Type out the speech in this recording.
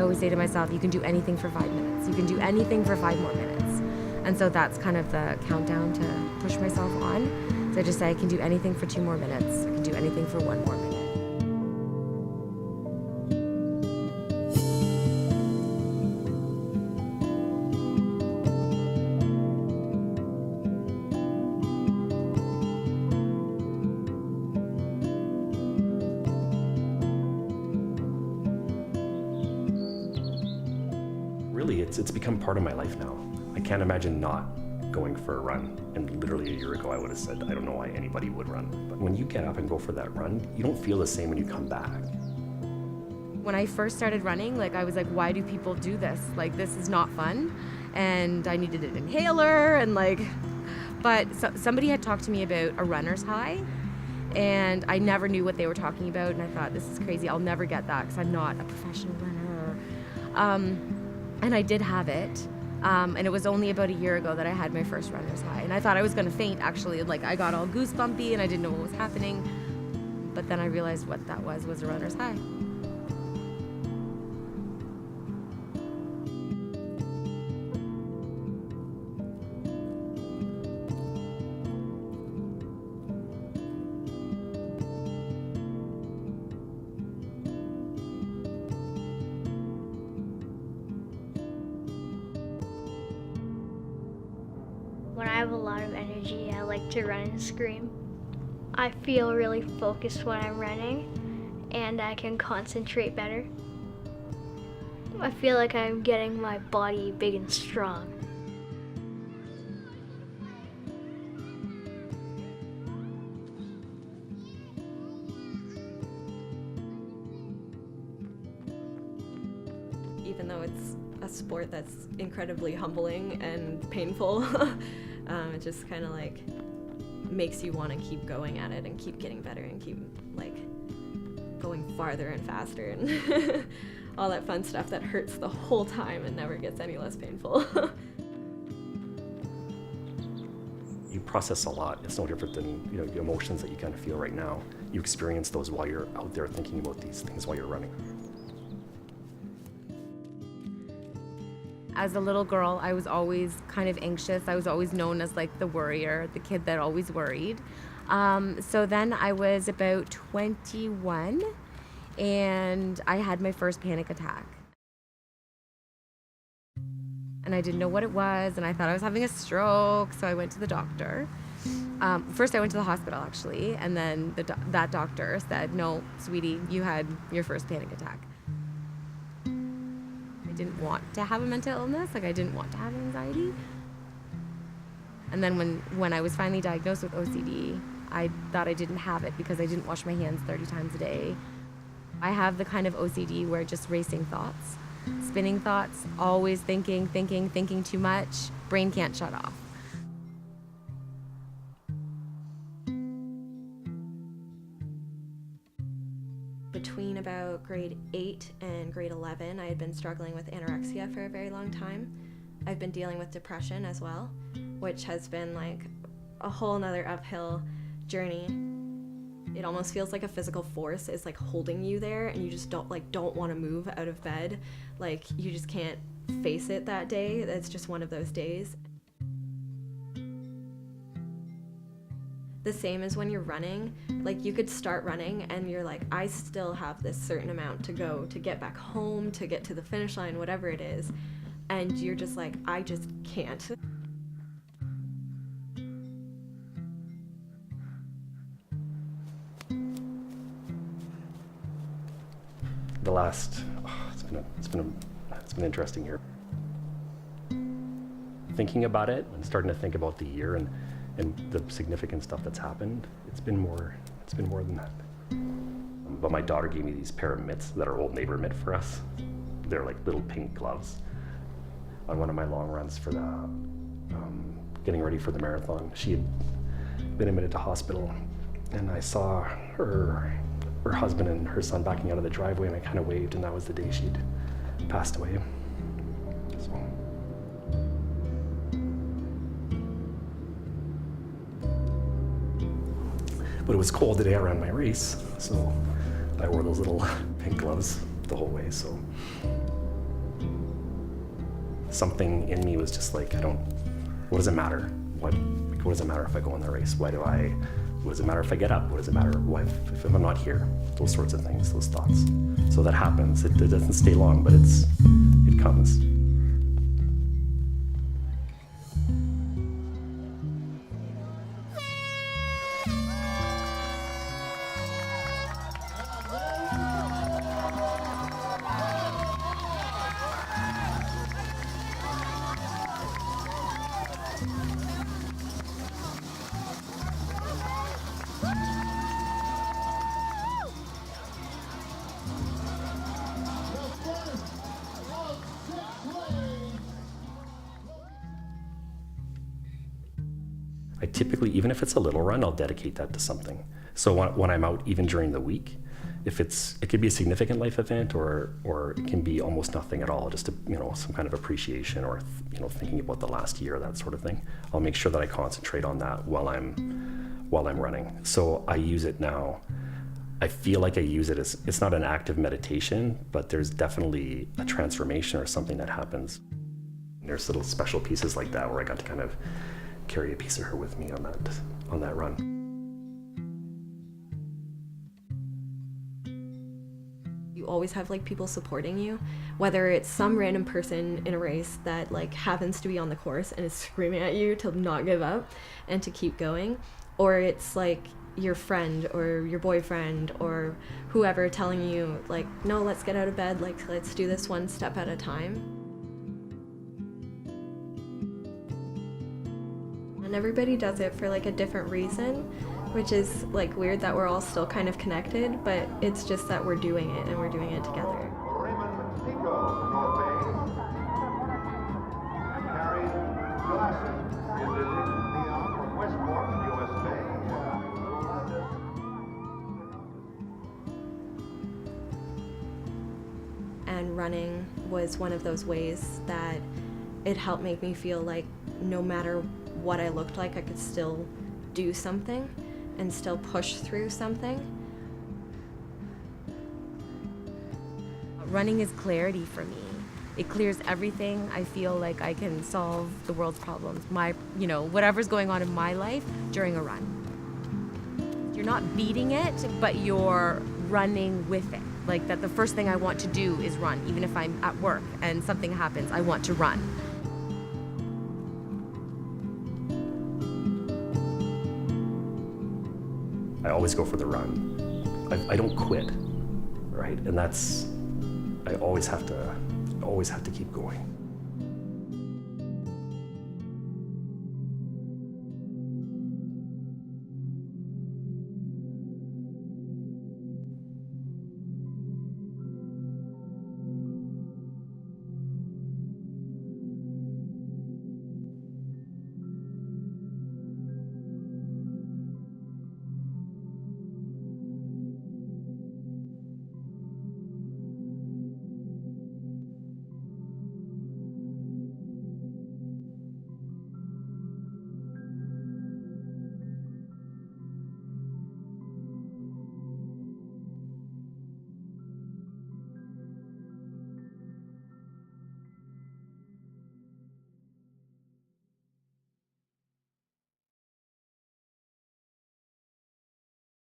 always say to myself, you can do anything for 5 minutes. You can do anything for 5 more minutes. And so that's kind of the countdown to push myself on. So I just say I can do anything for 2 more minutes. I can do anything for 1 more minute. Really, it's become part of my life now. I can't imagine not going for a run. And literally a year ago, I would have said, I don't know why anybody would run. But when you get up and go for that run, you don't feel the same when you come back. When I first started running, I was like, why do people do this? This is not fun. And I needed an inhaler but somebody had talked to me about a runner's high. And I never knew what they were talking about. And I thought, this is crazy. I'll never get that because I'm not a professional runner. And I did have it. And it was only about a year ago that I had my first runner's high. And I thought I was going to faint, actually. I got all goosebumpy and I didn't know what was happening. But then I realized what that was a runner's high. When I have a lot of energy, I like to run and scream. I feel really focused when I'm running, and I can concentrate better. I feel like I'm getting my body big and strong. Even though it's a sport that's incredibly humbling and painful, it just kind of makes you want to keep going at it and keep getting better and keep going farther and faster and all that fun stuff that hurts the whole time and never gets any less painful. You process a lot. It's no different than the emotions that you kind of feel right now. You experience those while you're out there thinking about these things while you're running. As a little girl, I was always kind of anxious. I was always known as the worrier, the kid that always worried. So then I was about 21 and I had my first panic attack. And I didn't know what it was and I thought I was having a stroke, so I went to the doctor. First I went to the hospital actually, and then that doctor said, no, sweetie, you had your first panic attack. I didn't want to have a mental illness, I didn't want to have anxiety. And then when I was finally diagnosed with OCD, I thought I didn't have it because I didn't wash my hands 30 times a day. I have the kind of OCD where just racing thoughts, spinning thoughts, always thinking too much, brain can't shut off. Between about grade 8 and grade 11, I had been struggling with anorexia for a very long time. I've been dealing with depression as well, which has been a whole nother uphill journey. It almost feels like a physical force is holding you there, and you just don't want to move out of bed. You just can't face it that day. It's just one of those days. The same as when you're running, you could start running and you're I still have this certain amount to go to get back home, to get to the finish line, whatever it is. And you're just I just can't. The last, it's been an interesting year. Thinking about it and starting to think about the year and the significant stuff that's happened, it's been more than that. But my daughter gave me these pair of mitts that are Old Neighbor mitt for us. They're little pink gloves. On one of my long runs for the, getting ready for the marathon, she had been admitted to hospital, and I saw her husband and her son backing out of the driveway, and I kind of waved, and that was the day she'd passed away. So. But it was cold the day I ran my race, so I wore those little pink gloves the whole way. So something in me was just like, what does it matter? What does it matter if I go in the race? What does it matter if I get up? What does it matter if I'm not here? Those sorts of things, those thoughts. So that happens. It doesn't stay long, but it comes. I typically, even if it's a little run, I'll dedicate that to something. So when I'm out, even during the week, it could be a significant life event, or it can be almost nothing at all, just some kind of appreciation, or thinking about the last year, that sort of thing. I'll make sure that I concentrate on that while I'm running. So I use it now. I feel like I use it as, it's not an active meditation, but there's definitely a transformation or something that happens. There's little special pieces like that where I got to kind of carry a piece of her with me on that run. You always have like people supporting you, whether it's some random person in a race that like happens to be on the course and is screaming at you to not give up and to keep going, or it's like your friend or your boyfriend or whoever telling you like, no, let's get out of bed, like let's do this one step at a time. And everybody does it for like a different reason, which is like weird that we're all still kind of connected, but it's just that we're doing it and we're doing it together. And running was one of those ways that it helped make me feel like no matter what I looked like, I could still do something and still push through something. Running is clarity for me. It clears everything. I feel like I can solve the world's problems, whatever's going on in my life during a run. You're not beating it, but you're running with it. Like that the first thing I want to do is run. Even if I'm at work and something happens, I want to run. I always go for the run. I don't quit, right? And I always have to keep going.